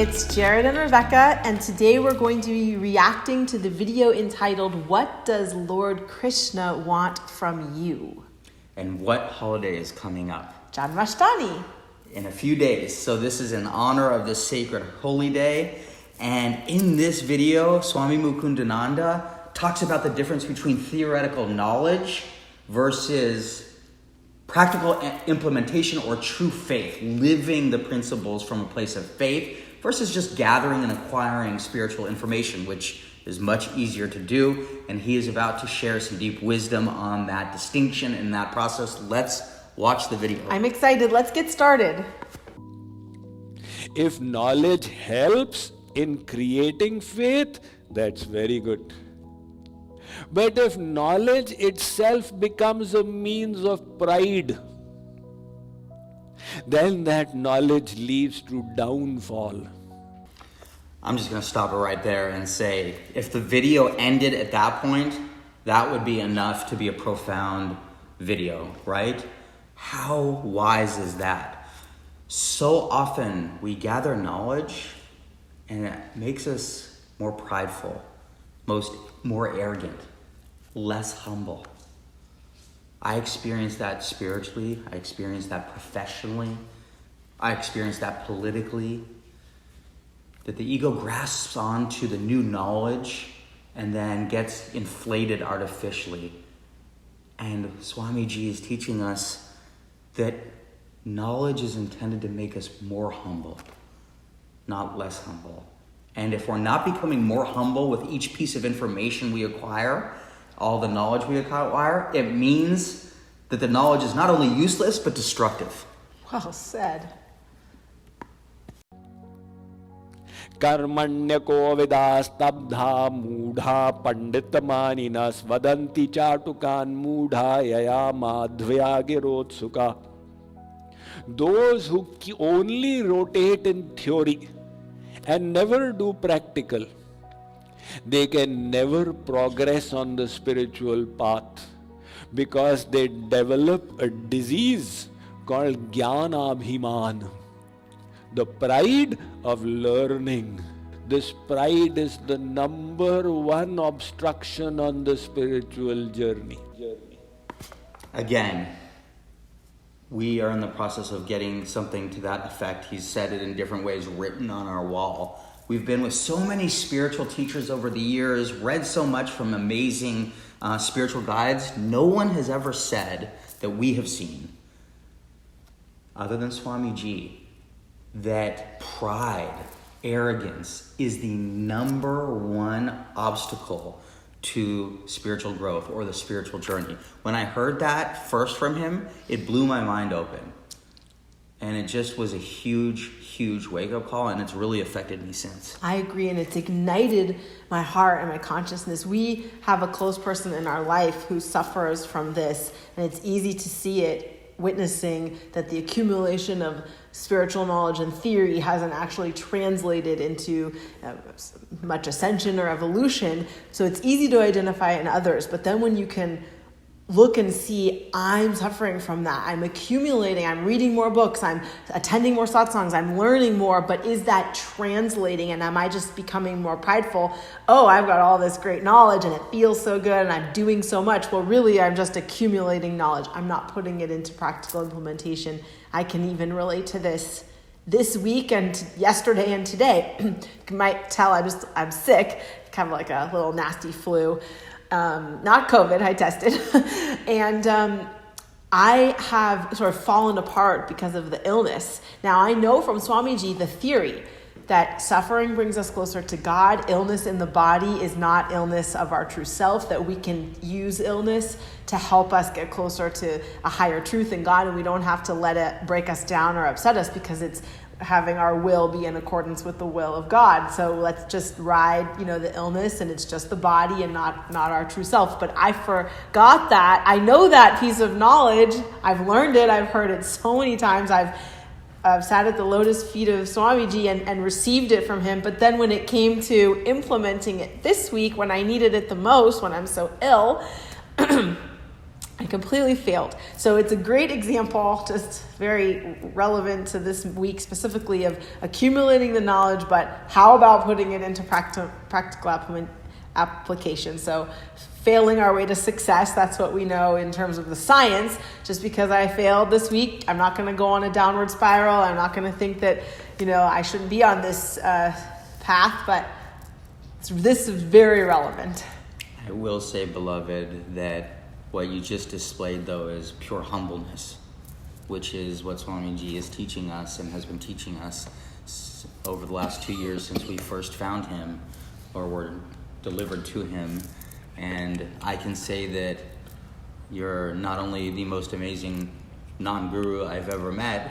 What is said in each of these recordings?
it's Jared and Rebecca, and today we're going to be reacting to the video entitled, What Does Lord Krishna Want From You? And what holiday is coming up? Janmashtami. In a few days. So this is in honor of this sacred holy day. And in this video, Swami Mukundananda talks about the difference between theoretical knowledge versus practical implementation or true faith, living the principles from a place of faith versus just gathering and acquiring spiritual information, which is much easier to do. And he is about to share some deep wisdom on that distinction and that process. Let's watch the video. I'm excited. Let's get started. If knowledge helps in creating faith, that's very good. But if knowledge itself becomes a means of pride, then that knowledge leads to downfall. I'm just going to stop it right there and say, if the video ended at that point, that would be enough to be a profound video, right? How wise is that? So often we gather knowledge and it makes us more prideful, more arrogant, less humble. I experienced that spiritually. I experienced that professionally. I experienced that politically. That the ego grasps onto the new knowledge and then gets inflated artificially. And Swamiji is teaching us that knowledge is intended to make us more humble, not less humble. And if we're not becoming more humble with each piece of information we acquire, all the knowledge we acquire, it means that the knowledge is not only useless, but destructive. Well said. Karmanyako vidastabdha mudha panditmaninas vadanti chatukan mudha yaya madhyagirotsuka. Those who only rotate in theory and never do practical, they can never progress on the spiritual path because they develop a disease called Jnanabhiman, the pride of learning. This pride is the number one obstruction on the spiritual journey. Again, we are in the process of getting something to that effect. He's said it in different ways, written on our wall. We've been with so many spiritual teachers over the years, read so much from amazing spiritual guides. No one has ever said that we have seen, other than Swamiji, that pride, arrogance is the number one obstacle to spiritual growth or the spiritual journey. When I heard that first from him, it blew my mind open. And it just was a huge, huge wake-up call, and it's really affected me since. I agree, and it's ignited my heart and my consciousness. We have a close person in our life who suffers from this, and it's easy to see it, witnessing that the accumulation of spiritual knowledge and theory hasn't actually translated into much ascension or evolution. So it's easy to identify in others, but then when you can look and see, I'm suffering from that. I'm accumulating, I'm reading more books, I'm attending more satsangs, I'm learning more, but is that translating, and am I just becoming more prideful? Oh, I've got all this great knowledge and it feels so good and I'm doing so much. Well, really, I'm just accumulating knowledge. I'm not putting it into practical implementation. I can even relate to this week and yesterday and today. You might tell I'm sick, kind of like a little nasty flu. Not COVID, I tested. And I have sort of fallen apart because of the illness. Now, I know from Swamiji the theory that suffering brings us closer to God. Illness in the body is not illness of our true self, that we can use illness to help us get closer to a higher truth in God, and we don't have to let it break us down or upset us because it's having our will be in accordance with the will of God. So let's just ride, the illness, and it's just the body and not our true self. But I forgot that. I know that piece of knowledge. I've learned it. I've heard it so many times. I've sat at the lotus feet of Swamiji and received it from him. But then when it came to implementing it this week, when I needed it the most, when I'm so ill, I completely failed. So it's a great example, just very relevant to this week specifically, of accumulating the knowledge, but how about putting it into practical application? So failing our way to success, that's what we know in terms of the science. Just because I failed this week, I'm not going to go on a downward spiral. I'm not going to think that, I shouldn't be on this path, but this is very relevant. I will say, beloved, that what you just displayed, though, is pure humbleness, which is what Swamiji is teaching us and has been teaching us over the last 2 years since we first found him or were delivered to him. And I can say that you're not only the most amazing non-guru I've ever met,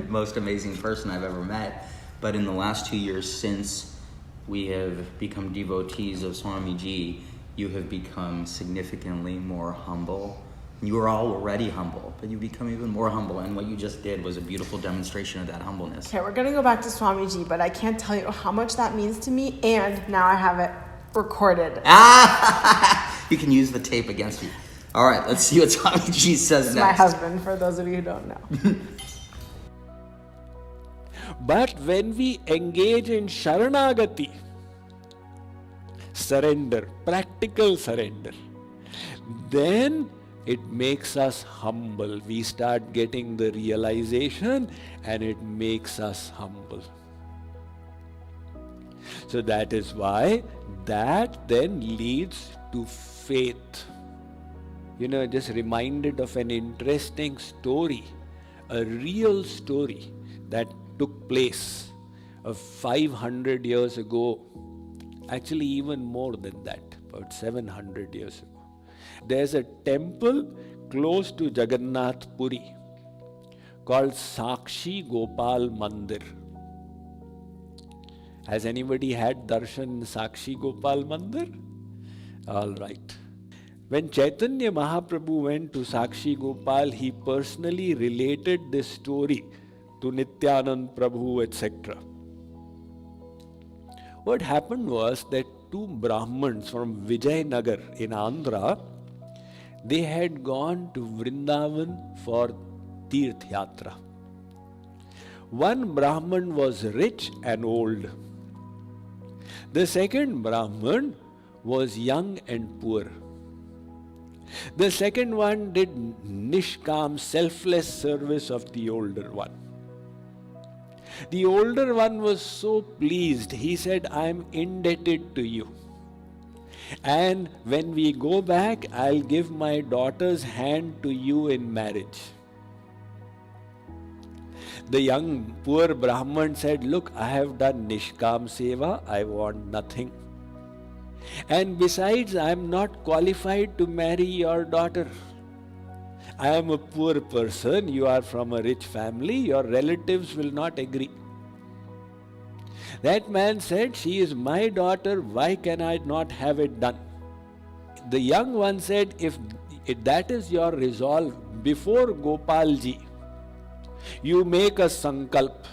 most amazing person I've ever met, but in the last 2 years since we have become devotees of Swamiji, you have become significantly more humble. You were already humble, but you become even more humble, and what you just did was a beautiful demonstration of that humbleness. Okay, we're going to go back to Swamiji, but I can't tell you how much that means to me, and now I have it recorded. You can use the tape against you. All right, let's see what Swamiji says next. My husband, for those of you who don't know. But when we engage in Sharanagati, surrender, practical surrender, then it makes us humble. We start getting the realization and it makes us humble. So that is why that then leads to faith. Just reminded of an interesting story, a real story that took place of 500 years ago. Actually, even more than that, about 700 years ago. There's a temple close to Jagannath Puri called Sakshi Gopal Mandir. Has anybody had darshan in Sakshi Gopal Mandir? All right. When Chaitanya Mahaprabhu went to Sakshi Gopal, he personally related this story to Nityanand Prabhu, etc. What happened was that two Brahmins from Vijayanagar in Andhra, they had gone to Vrindavan for Tirth Yatra. One Brahman was rich and old. The second Brahman was young and poor. The second one did nishkam, selfless service of the older one. The older one was so pleased, he said, I am indebted to you. And when we go back, I'll give my daughter's hand to you in marriage. The young poor Brahman said, look, I have done nishkam seva, I want nothing. And besides, I am not qualified to marry your daughter. I am a poor person, you are from a rich family, your relatives will not agree. That man said, she is my daughter, why can I not have it done? The young one said, if that is your resolve, before Gopalji, you make a sankalp.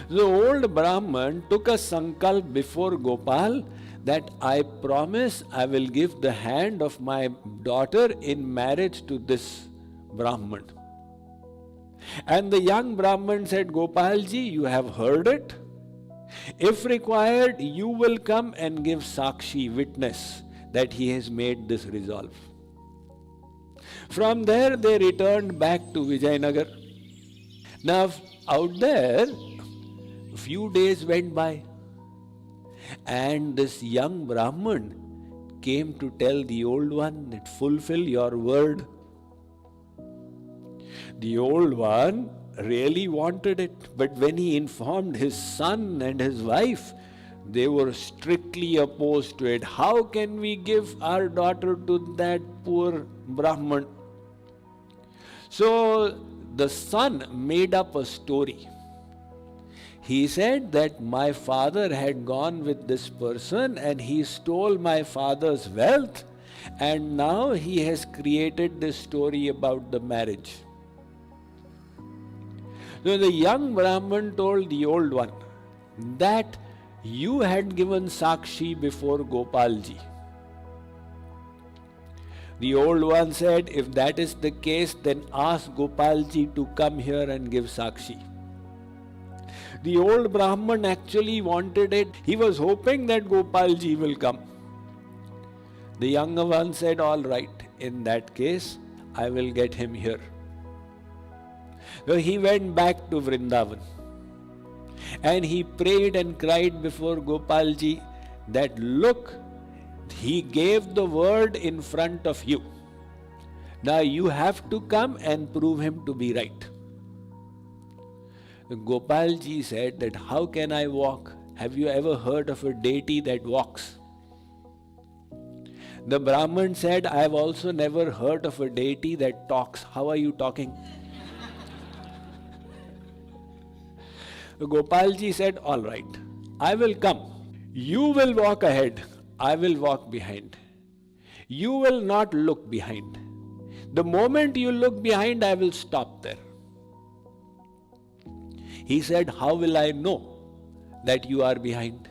The old Brahman took a sankalp before Gopal that I promise I will give the hand of my daughter in marriage to this Brahman. And the young Brahman said, Gopalji, you have heard it. If required, you will come and give Sakshi, witness that he has made this resolve. From there, they returned back to Vijayanagar. Now, out there, a few days went by, and this young Brahman came to tell the old one that fulfill your word. The old one really wanted it, but when he informed his son and his wife, they were strictly opposed to it. How can we give our daughter to that poor Brahman? So the son made up a story. He said that my father had gone with this person and he stole my father's wealth, and now he has created this story about the marriage. So the young Brahman told the old one that you had given Sakshi before Gopalji. The old one said, if that is the case, then ask Gopalji to come here and give Sakshi. The old Brahman actually wanted it. He was hoping that Gopalji will come. The younger one said, all right, in that case, I will get him here. So he went back to Vrindavan. And he prayed and cried before Gopalji that, look, he gave the word in front of you. Now you have to come and prove him to be right. Gopalji said that, how can I walk? Have you ever heard of a deity that walks? The Brahman said, I have also never heard of a deity that talks. How are you talking? Gopalji said, all right, I will come. You will walk ahead. I will walk behind. You will not look behind. The moment you look behind, I will stop there. He said, how will I know that you are behind?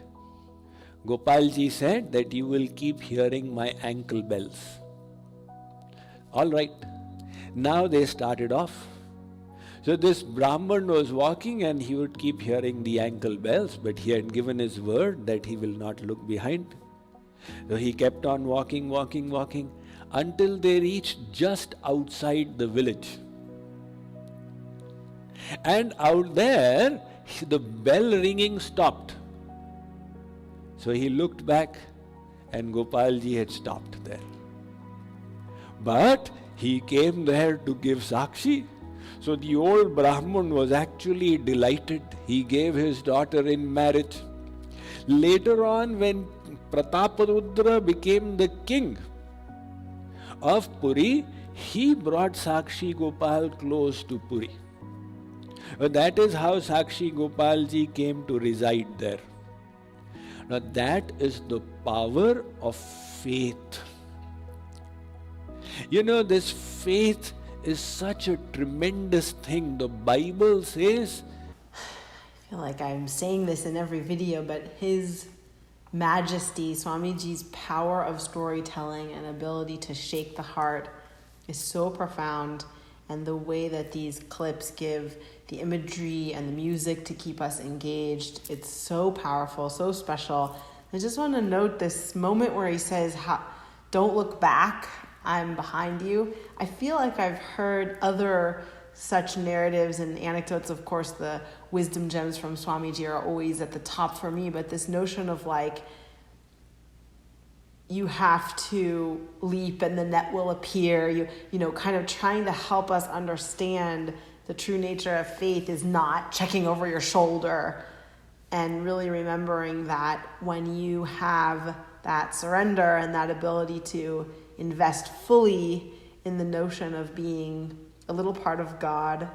Gopalji said that you will keep hearing my ankle bells. All right. Now they started off. So this Brahman was walking and he would keep hearing the ankle bells, but he had given his word that he will not look behind. So he kept on walking until they reached just outside the village. And out there, the bell ringing stopped. So he looked back and Gopalji had stopped there. But he came there to give Sakshi. So the old Brahman was actually delighted. He gave his daughter in marriage. Later on, when Prataparudra became the king of Puri, he brought Sakshi Gopal close to Puri. That is how Sakshi Gopalji came to reside there. Now that is the power of faith. You know, this faith is such a tremendous thing. The Bible says, I feel like I'm saying this in every video, but His Majesty, Swamiji's power of storytelling and ability to shake the heart is so profound, and the way that these clips give the imagery and the music to keep us engaged, it's so powerful, so special. I just want to note this moment where he says, don't look back, I'm behind you. I feel like I've heard other such narratives and anecdotes. Of course, the wisdom gems from Swamiji are always at the top for me, but this notion of like, you have to leap and the net will appear, you know, kind of trying to help us understand the true nature of faith is not checking over your shoulder, and really remembering that when you have that surrender and that ability to invest fully in the notion of being a little part of God,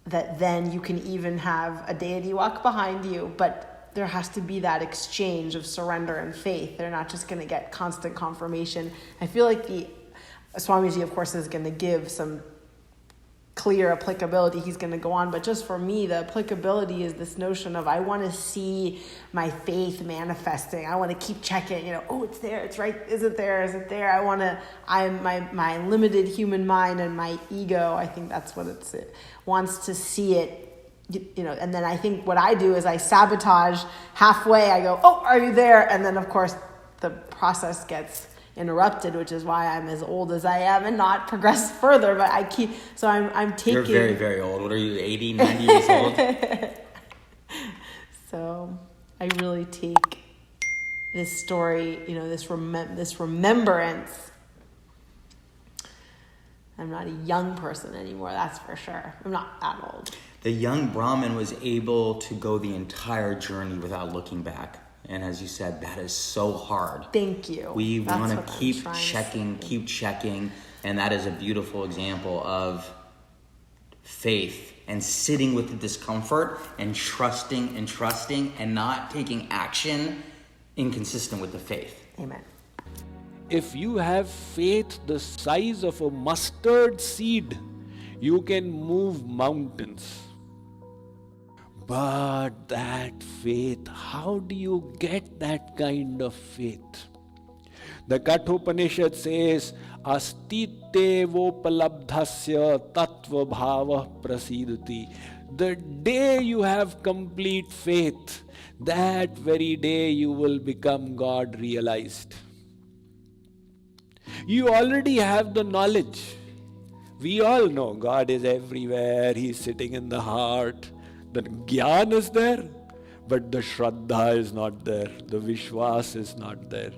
that then you can even have a deity walk behind you, but there has to be that exchange of surrender and faith. They're not just going to get constant confirmation. I feel like the Swamiji, of course, is going to give some clear applicability. He's going to go on, but just for me, the applicability is this notion of, I want to see my faith manifesting. I want to keep checking, oh, it's there, it's right, is it there, is it there? My limited human mind and my ego, I think that's what it wants to see it, and then I think what I do is I sabotage halfway. I go, oh, are you there? And then of course the process gets interrupted, which is why I'm as old as I am and not progress further, but I'm taking... You're very, very old. What are you, 80, 90 years old? So I really take this story, this remembrance. I'm not a young person anymore, that's for sure. I'm not that old. The young Brahmin was able to go the entire journey without looking back. And as you said, that is so hard. Thank you. We want to keep checking. And that is a beautiful example of faith and sitting with the discomfort and trusting and not taking action inconsistent with the faith. Amen. If you have faith the size of a mustard seed, you can move mountains. But that faith, how do you get that kind of faith? The Kathopanishad says, Astitevopalabdhasya tattva bhava prasidati. The day you have complete faith, that very day you will become God realized. You already have the knowledge. We all know God is everywhere. He is sitting in the heart. The Gyan is there, but the Shraddha is not there. The Vishwas is not there.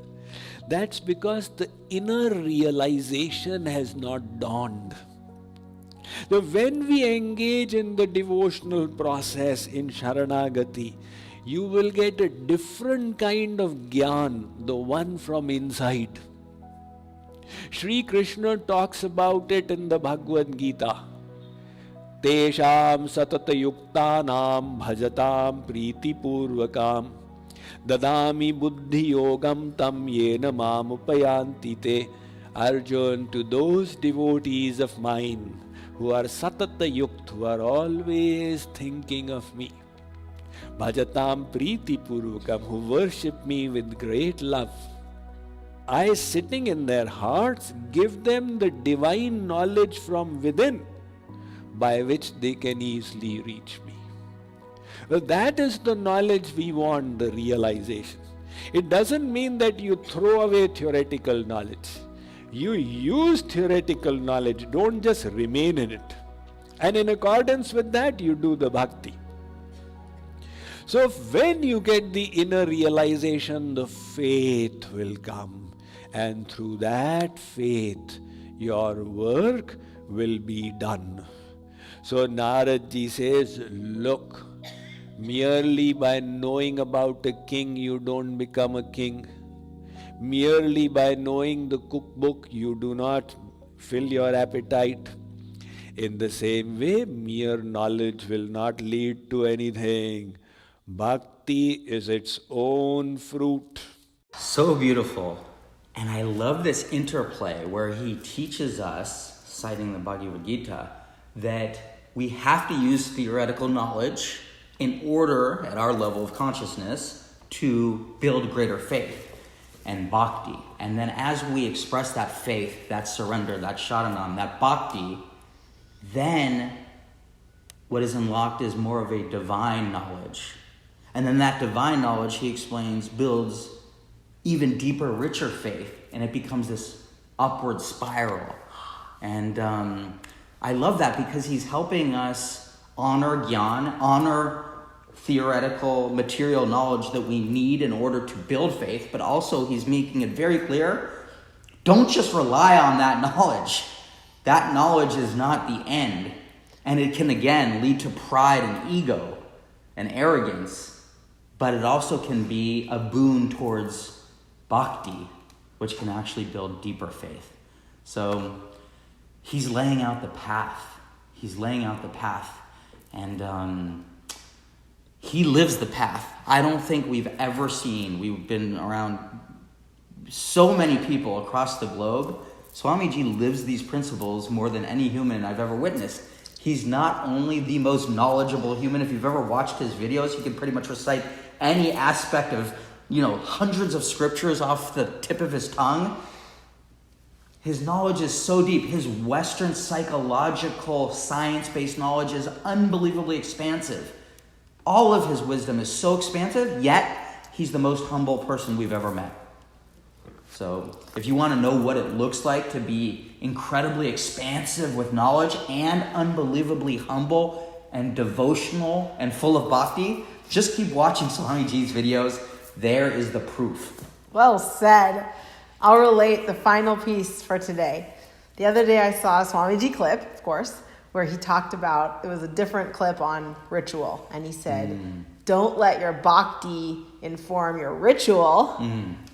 That's because the inner realization has not dawned. So when we engage in the devotional process in Sharanagati, you will get a different kind of Gyan, the one from inside. Shri Krishna talks about it in the Bhagavad Gita. Tesham satata yuktanam bhajatam priti purvakam dadami buddhi yogam tam yena mam upayanti te. Arjun, to those devotees of mine who are satata yukt, who are always thinking of me, bhajatam priti purvakam, who worship me with great love, I, sitting in their hearts, give them the divine knowledge from within, by which they can easily reach me. Well, that is the knowledge we want, the realization. It doesn't mean that you throw away theoretical knowledge. You use theoretical knowledge, don't just remain in it. And in accordance with that, you do the bhakti. So when you get the inner realization, the faith will come. And through that faith, your work will be done. So Narad Ji says, look, merely by knowing about a king, you don't become a king. Merely by knowing the cookbook, you do not fill your appetite. In the same way, mere knowledge will not lead to anything. Bhakti is its own fruit. So beautiful. And I love this interplay where he teaches us, citing the Bhagavad Gita, that we have to use theoretical knowledge in order, at our level of consciousness, to build greater faith and bhakti. And then as we express that faith, that surrender, that sharanam, that bhakti, then what is unlocked is more of a divine knowledge. And then that divine knowledge, he explains, builds even deeper, richer faith, and it becomes this upward spiral. And I love that because he's helping us honor Gyan, honor theoretical, material knowledge that we need in order to build faith, but also he's making it very clear, don't just rely on that knowledge. That knowledge is not the end, and it can again lead to pride and ego and arrogance, but it also can be a boon towards bhakti, which can actually build deeper faith. So he's laying out the path. He's laying out the path. And he lives the path. I don't think we've ever seen, we've been around so many people across the globe. Swamiji lives these principles more than any human I've ever witnessed. He's not only the most knowledgeable human. If you've ever watched his videos, he can pretty much recite any aspect of, hundreds of scriptures off the tip of his tongue. His knowledge is so deep. His Western psychological science-based knowledge is unbelievably expansive. All of his wisdom is so expansive, yet he's the most humble person we've ever met. So if you want to know what it looks like to be incredibly expansive with knowledge and unbelievably humble and devotional and full of bhakti, just keep watching Swamiji's videos. There is the proof. Well said. I'll relate the final piece for today. The other day I saw a Swamiji clip, of course, where he talked about, it was a different clip on ritual. And he said, don't let your bhakti inform your ritual,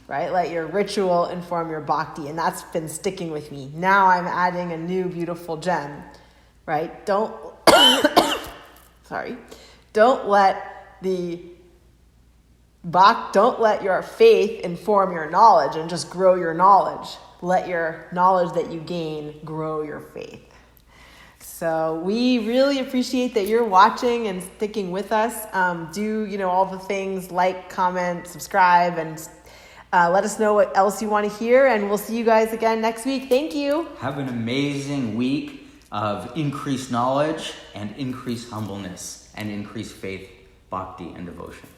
right? Let your ritual inform your bhakti. And that's been sticking with me. Now I'm adding a new beautiful gem, right? Don't let your faith inform your knowledge and just grow your knowledge. Let your knowledge that you gain grow your faith. So we really appreciate that you're watching and sticking with us. Do all the things, like, comment, subscribe, and Let us know what else you want to hear, and we'll see you guys again next week. Thank you. Have an amazing week of increased knowledge and increased humbleness and increased faith, bhakti, and devotion.